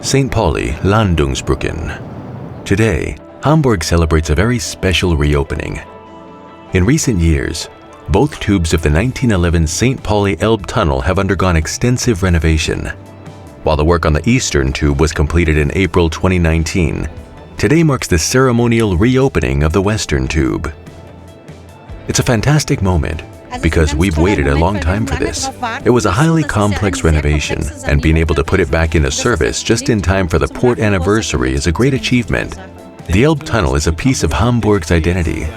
St. Pauli Landungsbrücken. Today, Hamburg celebrates a very special reopening. In recent years, both tubes of the 1911 St. Pauli Elbtunnel have undergone extensive renovation. While the work on the eastern tube was completed in April 2019, today marks the ceremonial reopening of the western tube. It's a fantastic moment because we've waited a long time for this. It was a highly complex renovation, and being able to put it back into service just in time for the port anniversary is a great achievement. The Elbtunnel is a piece of Hamburg's identity.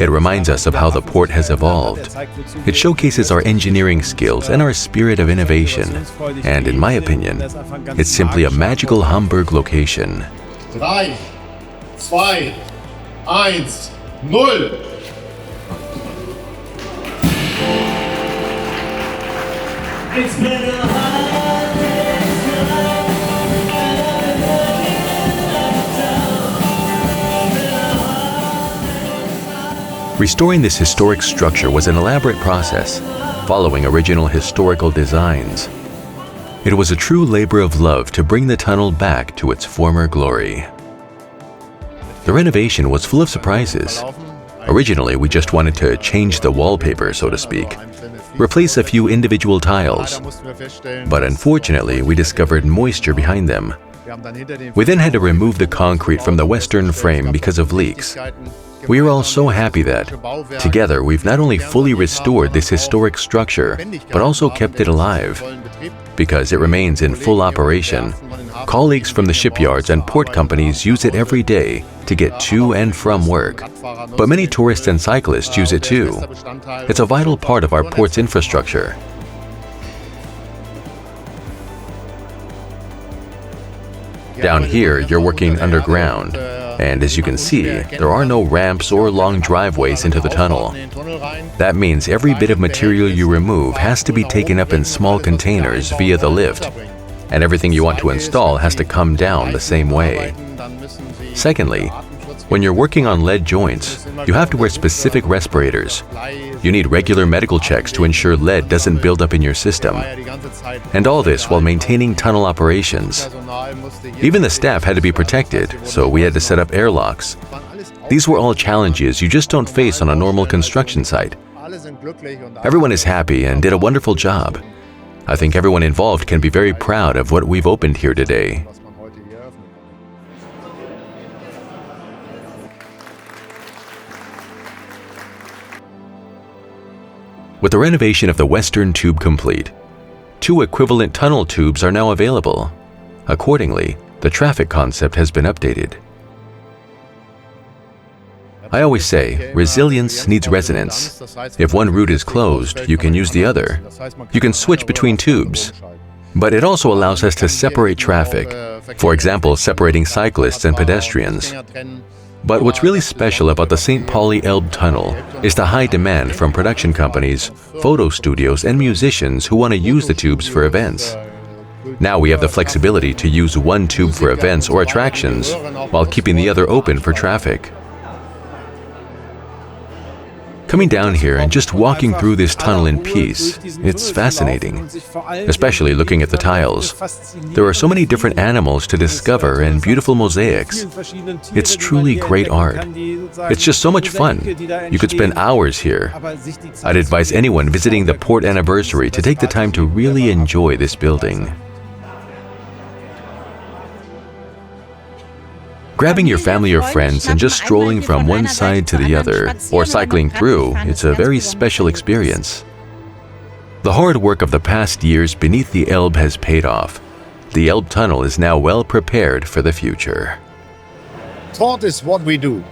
It reminds us of how the port has evolved. It showcases our engineering skills and our spirit of innovation. And in my opinion, it's simply a magical Hamburg location. 3, 2, 1, 0. It's been a hard day's Restoring this historic structure was an elaborate process, following original historical designs. It was a true labor of love to bring the tunnel back to its former glory. The renovation was full of surprises. Originally, we just wanted to change the wallpaper, so to speak, replace a few individual tiles, but unfortunately, we discovered moisture behind them. We then had to remove the concrete from the western frame because of leaks. We are all so happy that, together, we've not only fully restored this historic structure, but also kept it alive. Because it remains in full operation, colleagues from the shipyards and port companies use it every day to get to and from work. But many tourists and cyclists use it too. It's a vital part of our port's infrastructure. Down here, you're working underground, and as you can see, there are no ramps or long driveways into the tunnel. That means every bit of material you remove has to be taken up in small containers via the lift, and everything you want to install has to come down the same way. Secondly, when you're working on lead joints, you have to wear specific respirators. You need regular medical checks to ensure lead doesn't build up in your system. And all this while maintaining tunnel operations. Even the staff had to be protected, so we had to set up airlocks. These were all challenges you just don't face on a normal construction site. Everyone is happy and did a wonderful job. I think everyone involved can be very proud of what we've opened here today. With the renovation of the western tube complete, 2 equivalent tunnel tubes are now available. Accordingly, the traffic concept has been updated. I always say, resilience needs resonance. If one route is closed, you can use the other. You can switch between tubes. But it also allows us to separate traffic, for example, separating cyclists and pedestrians. But what's really special about the St. Pauli Elbtunnel is the high demand from production companies, photo studios, and musicians who want to use the tubes for events. Now we have the flexibility to use one tube for events or attractions while keeping the other open for traffic. Coming down here and just walking through this tunnel in peace, it's fascinating, especially looking at the tiles. There are so many different animals to discover and beautiful mosaics. It's truly great art. It's just so much fun. You could spend hours here. I'd advise anyone visiting the port anniversary to take the time to really enjoy this building. Grabbing your family or friends and just strolling from one side to the other, or cycling through, it's a very special experience. The hard work of the past years beneath the Elbe has paid off. The Elbtunnel is now well prepared for the future. Sport is what we do.